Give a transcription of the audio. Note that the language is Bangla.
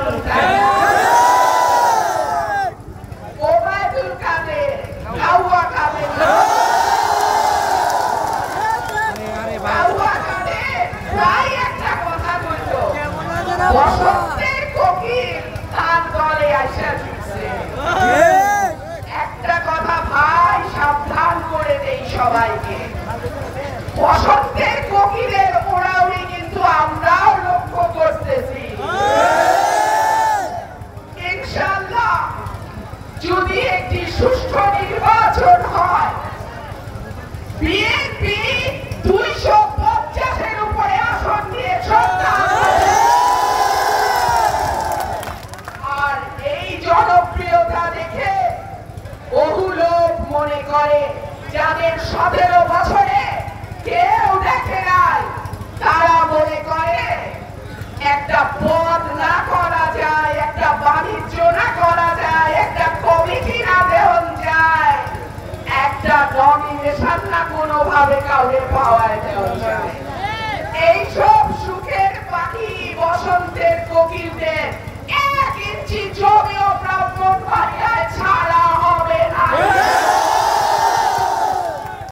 বলুন ওবায়দুল কাদের কাউয়া কাদের প্রায় একটা কথা বলতো বসন্তের কোকিল তার দলে আসা দিচ্ছে। একটা কথা ভাই সাবধান করে দেই সবাইকে, বসন্তের কোকিলের ওড়াউড়ি কিন্তু আমরাও লক্ষ্য করতেছি। ইনশাআল্লাহ যদি একটি সুষ্ঠু নির্বাচন হয়, বিএনপি 250-এর উপরে আসন নিয়ে সরকার, আর এই জনপ্রিয়তা দেখে বহু লোক মনে করে যাদের 17 বছরে কেউ দেখে নাই, তারা মনে করে একটা পদ না